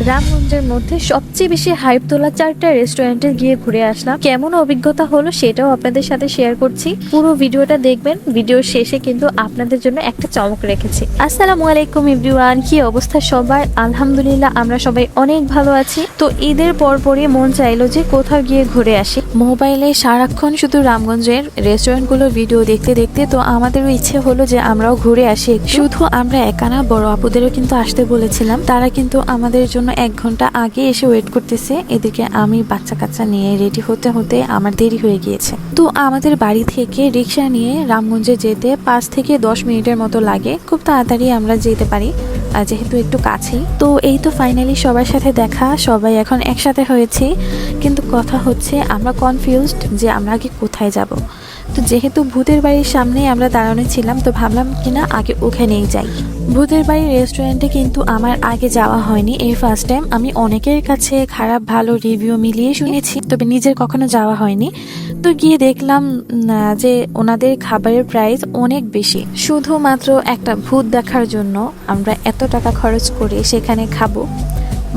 রামগঞ্জের মধ্যে সবচেয়ে বেশি হাইপ তোলা 4টা রেস্টুরেন্টে গিয়ে ঘুরে আসলাম। কেমন অভিজ্ঞতা হলো সেটাও আপনাদের সাথে শেয়ার করছি। পুরো ভিডিওটা দেখবেন। ভিডিওর শেষে কিন্তু আপনাদের জন্য একটা চমক রেখেছি। আসসালামু আলাইকুম এভরিওয়ান, কি অবস্থা সবার? আলহামদুলিল্লাহ আমরা সবাই অনেক ভালো আছি। তো ঈদের পরপরই মন চাইলো যে কোথাও গিয়ে ঘুরে আসি। মোবাইলে সারাক্ষণ শুধু রামগঞ্জের রেস্টুরেন্টগুলোর ভিডিও দেখতে দেখতে তো আমাদেরও ইচ্ছে হলো যে আমরাও ঘুরে আসি। শুধু আমরা একা না, বড় আপুদেরও কিন্তু আসতে বলেছিলাম। তারা কিন্তু আমাদের জন্য 1 ঘন্টা আগে এসে ওয়েট করতেছে। এদিকে আমি বাচ্চা কাচ্চা নিয়ে রেডি হতে হতে আমার দেরি হয়ে গিয়েছে। তো আমাদের বাড়ি থেকে রিক্সা নিয়ে রামগঞ্জে যেতে 5 থেকে 10 মিনিটের মতো লাগে। খুব তাড়াতাড়ি আমরা যেতে পারি যেহেতু একটু কাছেই। তো এই তো ফাইনালি সবার সাথে দেখা, সবাই এখন একসাথে হয়েছি। কিন্তু কথা হচ্ছে আমরা কনফিউজড যে আমরা আগে কোথায় যাব। তো যেহেতু ভূতের বাড়ির সামনেই আমরা দাঁড়ানো ছিলাম, তো ভাবলাম কিনা আগে ওখানেই যাই। ভূতের বাড়ির রেস্টুরেন্টে কিন্তু আমার আগে যাওয়া হয়নি, এই ফার্স্ট টাইম। আমি অনেকের কাছে খারাপ ভালো রিভিউ মিলিয়ে শুনেছি, তবে নিজের কখনো যাওয়া হয়নি। তো গিয়ে দেখলাম যে ওনাদের খাবারের প্রাইস অনেক বেশি। শুধুমাত্র একটা ভূত দেখার জন্য আমরা এত টাকা খরচ করে সেখানে খাবো,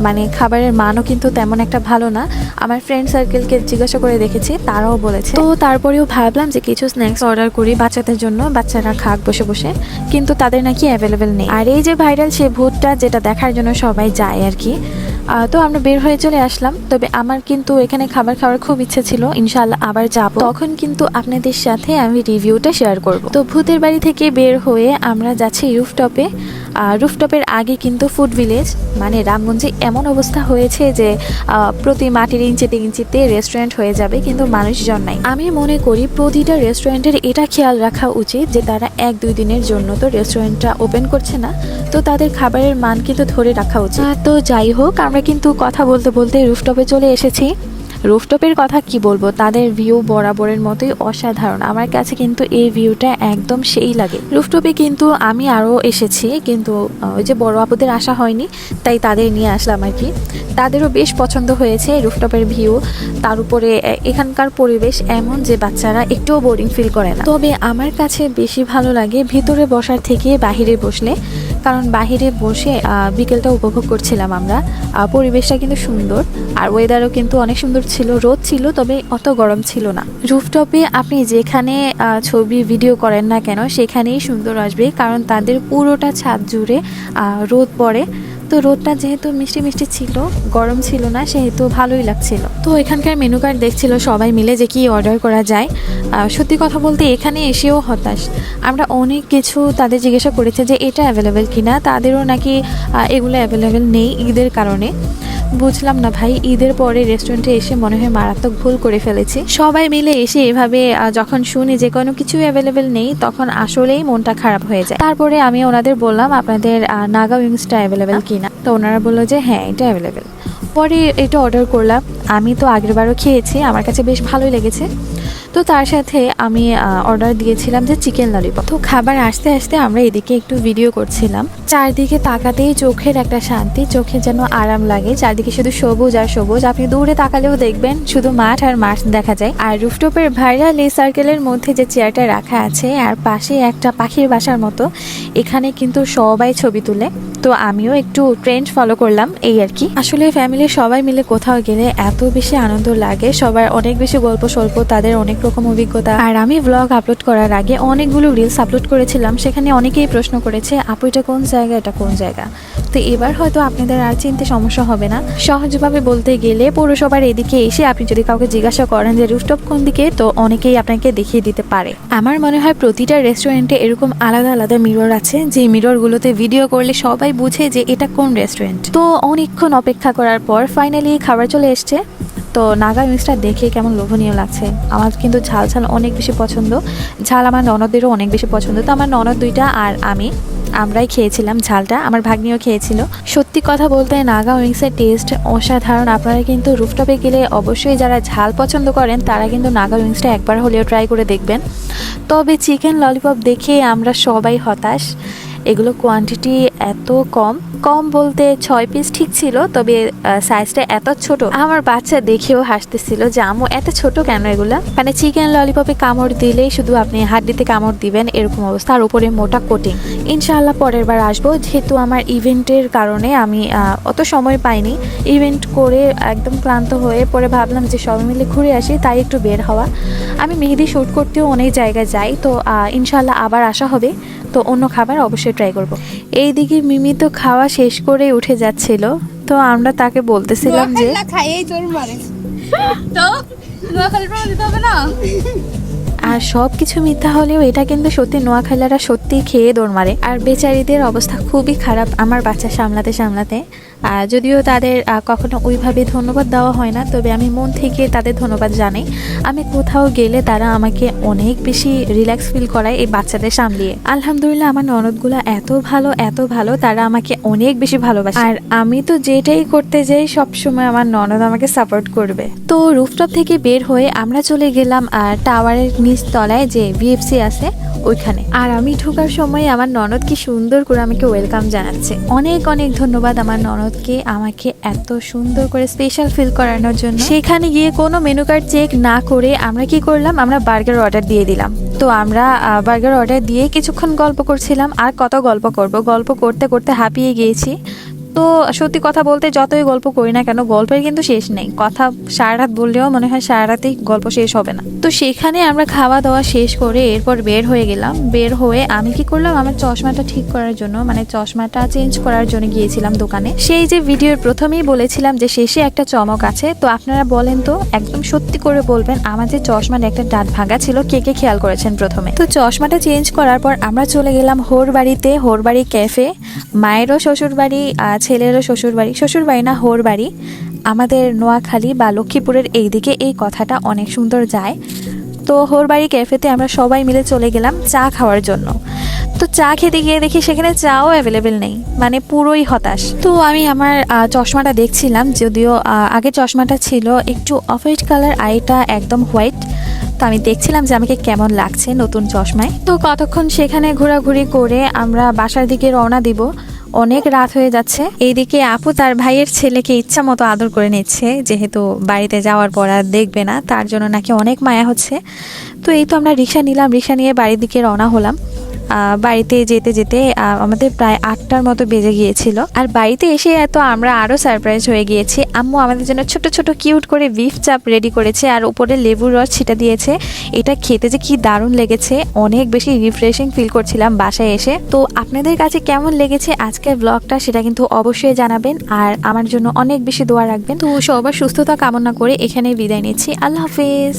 মানে খাবারের মানও কিন্তু তেমন একটা ভালো না। আমার ফ্রেন্ড সার্কেলকে জিজ্ঞাসা করে দেখেছি, তারাও বলেছে। তো তারপরেও ভাবলাম যে কিছু স্ন্যাক্স অর্ডার করি বাচ্চাদের জন্য, বাচ্চারা খাক বসে বসে, কিন্তু তাদের নাকি অ্যাভেলেবেল নেই। আর এই যে ভাইরাল সে ভূতটা, যেটা দেখার জন্য সবাই যায় আর কি। তো আমরা বের হয়ে চলে আসলাম। তবে আমার কিন্তু এখানে খাবার খাওয়ার খুব ইচ্ছে ছিল, ইনশাআল্লাহ আবার যাব। তখন কিন্তু আপনাদের সাথে আমি রিভিউটা শেয়ার করব। তো ভূতের বাড়ি থেকে বের হয়ে আমরা যাচ্ছি রুফটপে। রুফটপের আগে কিন্তু ফুড ভিলেজ, মানে রামগঞ্জে এমন অবস্থা হয়েছে যে প্রতি মাটির ইঞ্চিতে ইঞ্চিতে রেস্টুরেন্ট হয়ে যাবে, কিন্তু মানুষজন নাই। আমি মনে করি প্রতিটা রেস্টুরেন্টের এটা খেয়াল রাখা উচিত যে তারা 1-2 দিনের জন্য তো রেস্টুরেন্টটা ওপেন করছে না, তো তাদের খাবারের মান কিন্তু ধরে রাখা উচিত। তো যাই হোক, আমরা কিন্তু কথা বলতে বলতে রুফটপে চলে এসেছি। রুফটপের কথা কি বলবো, তাদের ভিউ বরাবরের মতোই অসাধারণ। আমার কাছে কিন্তু এই ভিউটা একদম সেই লাগে। রুফটপে কিন্তু আমি আরও এসেছি, কিন্তু ওই যে বড় আপুদের আসা হয়নি, তাই তাদের নিয়ে আসলাম আর কি। তাদেরও বেশ পছন্দ হয়েছে রুফটপের ভিউ। তার উপরে এখানকার পরিবেশ এমন যে বাচ্চারা একটুও বোরিং ফিল করে না। তবে আমার কাছে বেশি ভালো লাগে ভিতরে বসার থেকে বাহিরে বসলে, কারণ বাহিরে বসে বিকেলটা উপভোগ করছিলাম আমরা। পরিবেশটা কিন্তু সুন্দর, আর ওয়েদারও কিন্তু অনেক সুন্দর ছিল। রোদ ছিল, তবে অত গরম ছিল না। রুফটপে আপনি যেখানে ছবি ভিডিও করেন না কেন সেখানেই সুন্দর আসবে, কারণ তাদের পুরোটা ছাদ জুড়ে রোদ পড়ে। তো রোদটা যেহেতু মিষ্টি মিষ্টি ছিল, গরম ছিল না, সেহেতু ভালোই লাগছিল। তো এখানকার মেনু কার্ড দেখছিল সবাই মিলে যে কি অর্ডার করা যায়। সত্যি কথা বলতে এখানে এসেও হতাশ। আমরা অনেক কিছু তাদের জিজ্ঞাসা করেছি যে এটা অ্যাভেলেবেল কিনা, তাদেরও নাকি এগুলো অ্যাভেলেবেল নেই ঈদের কারণে। বুঝলাম না ভাই, ঈদের পরে রেস্টুরেন্টে এসে মনে হয় মারাত্মক ভুল করে ফেলেছি। সবাই মিলে এসে এভাবে যখন শুনি যে কোনো কিছু অ্যাভেলেবেল নেই, তখন আসলেই মনটা খারাপ হয়ে যায়। তারপরে আমি ওনাদের বললাম আপনাদের নাগা উইংসটা অ্যাভেলেবেল কিনা, তো ওনারা বললো যে হ্যাঁ এটা অ্যাভেলেবেল। পরে এটা অর্ডার করলাম। আমি তো আগেরবারও খেয়েছি, আমার কাছে বেশ ভালোই লেগেছে। তো তার সাথে আমি অর্ডার দিয়েছিলাম যে চিকেন ললিপপ। তো খাবার আসতে আসতে আমরা এদিকে একটু ভিডিও করছিলাম। চারদিকে তাকাতেই চোখের একটা শান্তি, চোখে যেন আরাম লাগে। চারদিকে শুধু সবুজ আর সবুজ, আপনি দূরে তাকালেও দেখবেন শুধু মাঠ আর মাঠ দেখা যায়। আর রুফটপের ভাইরাল এই সার্কেলের মধ্যে যে চেয়ারটা রাখা আছে, আর পাশে একটা পাখির বাসার মতো, এখানে কিন্তু সবাই ছবি তুলে। তো আমিও একটু ট্রেন্ড ফলো করলাম, এই আর কি। আসলে ফ্যামিলির সবাই মিলে কোথাও গেলে এত বেশি আনন্দ লাগে, সবার অনেক বেশি গল্প স্বল্প, তাদের অনেক রকম অভিজ্ঞতা। আর আমি ব্লগ আপলোড করার আগে অনেকগুলো রিলস আপলোড করেছিলাম, সেখানে অনেকেই প্রশ্ন করেছে আপু এটা কোন জায়গা, এটা কোন জায়গা। তো এবার হয়তো আপনাদের আর চিনতে সমস্যা হবে না। সহজভাবে বলতে গেলে পৌরসভার এদিকে এসে আপনি যদি কাউকে জিজ্ঞাসা করেন যে রুফটপ কোন দিকে, তো অনেকেই আপনাকে দেখিয়ে দিতে পারে। আমার মনে হয় প্রতিটা রেস্টুরেন্টে এরকম আলাদা আলাদা মিরর আছে, যে মিররগুলোতে ভিডিও করলে সবাই বুঝে যে এটা কোন রেস্টুরেন্ট। তো অনেকক্ষণ অপেক্ষা করার পর ফাইনালি খাবার চলে এসছে। তো নাগা উইংসটা দেখে কেমন লোভনীয় লাগছে। আমার কিন্তু ঝাল ঝাল অনেক বেশি পছন্দ, ঝাল আমার ননদেরও অনেক বেশি পছন্দ। তো আমার ননদ দুইটা আর আমরাই খেয়েছিলাম ঝালটা, আমার ভাগ্নিও খেয়েছিল। সত্যি কথা বলতে নাগা উইংসের টেস্ট অসাধারণ। আপনারা কিন্তু রুফটপে গেলে অবশ্যই যারা ঝাল পছন্দ করেন তারা কিন্তু নাগা উইংসটা একবার হলেও ট্রাই করে দেখবেন। তবে চিকেন ললিপপ দেখে আমরা সবাই হতাশ। এগুলো কোয়ান্টিটি এত কম কম বলতে 6 পিস ঠিক ছিল, তবে সাইজটা এত ছোট আমার বাচ্চা দেখেও হাসতেছিল যে আম্মু এত ছোট কেন এগুলা। মানে চিকেন ললিপপে কামড় দিলেই শুধু আপনি হাড্ডিতে কামড় দিবেন এরকম অবস্থা, আর উপরে মোটা কোটিং। ইনশাআল্লাহ পরের বার আসবো, যেহেতু আমার ইভেন্টের কারণে আমি অত সময় পাইনি। ইভেন্ট করে একদম ক্লান্ত হয়ে পরে ভাবলাম যে সবাই মিলে ঘুরে আসি, তাই একটু বের হওয়া। আমি মেহেদি শ্যুট করতেও অনেক জায়গায় যাই, তো ইনশাআল্লাহ আবার আসা হবে, তো অন্য খাবার অবশ্যই ট্রাই করব। এইদিকে মিমি তো খাওয়া শেষ করে উঠে যাচ্ছিল, তো আমরা তাকে বলতেছিলাম যে আর সব কিছু মিথ্যা হলেও এটা কিন্তু সত্যি, নোয়াখালীরা সত্যি খেয়ে দৌড় মারে। আর বেচারিদের অবস্থা খুবই খারাপ আমার বাচ্চা সামলাতে সামলাতে। যদিও তাদের কখনো ওইভাবে ধন্যবাদ দেওয়া হয় না, তবে আমি মন থেকে তাদের ধন্যবাদ জানাই। আমি কোথাও গেলে তারা আমাকে অনেক বেশি রিল্যাক্স ফিল করায় এই বাচ্চাদের সামলিয়ে। আলহামদুলিল্লাহ আমার ননদগুলো এত ভালো, তারা আমাকে অনেক বেশি ভালোবাসে। আর আমি তো যেটাই করতে যাই সবসময় আমার ননদ আমাকে সাপোর্ট করবে। তো রুফটপ থেকে বের হয়ে আমরা চলে গেলাম টাওয়ারের নিচ তলায় যে ভিএফসি আছে ওইখানে। আর আমি ঢোকার সময় আমার ননদ কি সুন্দর করে আমাকে ওয়েলকাম জানাচ্ছে। অনেক অনেক ধন্যবাদ আমার ননদকে আমাকে এত সুন্দর করে স্পেশাল ফিল করানোর জন্য। সেখানে গিয়ে কোনো মেনু কার্ড চেক না করে আমরা কি করলাম, আমরা বার্গার অর্ডার দিয়ে দিলাম। তো আমরা বার্গার অর্ডার দিয়ে কিছুক্ষণ গল্প করছিলাম। আর কত গল্প করব, গল্প করতে করতে হাঁপিয়ে গিয়েছি। তো সত্যি কথা বলতে যতই গল্প করি না কেন, গল্পের কিন্তু শেষ নেই। কথা সারা রাত বললেও মনে হয় সারা রাতেই গল্প শেষ হবে না। তো সেখানে আমরা খাওয়া দাওয়া শেষ করে এরপর বের হয়ে গেলাম। বের হয়ে আমি কি করলাম, আমার চশমাটা ঠিক করার জন্য, মানে চশমাটা চেঞ্জ করার জন্য গিয়েছিলাম দোকানে। সেই যে ভিডিওর প্রথমেই বলেছিলাম যে শেষে একটা চমক আছে, তো আপনারা বলেন তো, একদম সত্যি করে বলবেন আমার যে চশমার একটা ডাট ভাঙা ছিল কে কে খেয়াল করেছেন প্রথমে। তো চশমাটা চেঞ্জ করার পর আমরা চলে গেলাম হোরবাড়িতে, হোরবাড়ি ক্যাফে। মায়েরও শ্বশুর বাড়ি, ছেলেরও শ্বশুর বাড়ি না হোর বাড়ি। আমাদের নোয়াখালী বা লক্ষ্মীপুরের এই দিকে এই কথাটা অনেক সুন্দর যায়। তো হোরবাড়ি ক্যাফেতে আমরা সবাই মিলে চলে গেলাম চা খাওয়ার জন্য। তো চা খেতে গিয়ে দেখি সেখানে চাও অ্যাভেলেবেল নেই, মানে পুরোই হতাশ। তো আমি আমার চশমাটা দেখছিলাম, যদিও আগে চশমাটা ছিল একটু অফ হোয়াইট কালার, আর এটা একদম হোয়াইট। তো আমি দেখছিলাম যে আমাকে কেমন লাগছে নতুন চশমায়। তো কতক্ষণ সেখানে ঘোরাঘুরি করে আমরা বাসার দিকে রওনা দিব। অনেক রাত হয়ে যাচ্ছে। এইদিকে আপু তার ভাইয়ের ছেলেকে ইচ্ছা মতো আদর করে নিচ্ছে, যেহেতু বাড়িতে যাওয়ার পর আর দেখবে না, তার জন্য নাকি অনেক মায়া হচ্ছে। তো এই তো আমরা রিক্সা নিলাম, রিক্সা নিয়ে বাড়ির দিকে রওনা হলাম। বাড়িতে যেতে যেতে আমাদের প্রায় 8টার মতো বেজে গিয়েছিল। আর বাড়িতে এসে এত আমরা আরও সারপ্রাইজ হয়ে গিয়েছি। আম্মু আমাদের জন্য ছোট ছোট কিউট করে বিফ চাপ রেডি করেছে, আর উপরে লেবুর রস ছিটা দিয়েছে। এটা খেতে যে কি দারুণ লেগেছে, অনেক বেশি রিফ্রেশিং ফিল করছিলাম বাসায় এসে। তো আপনাদের কাছে কেমন লেগেছে আজকের ব্লগটা সেটা কিন্তু অবশ্যই জানাবেন, আর আমার জন্য অনেক বেশি দোয়া রাখবেন। তো সবার সুস্থতা কামনা করে এখানে বিদায় নিচ্ছি। আল্লাহ হাফেজ।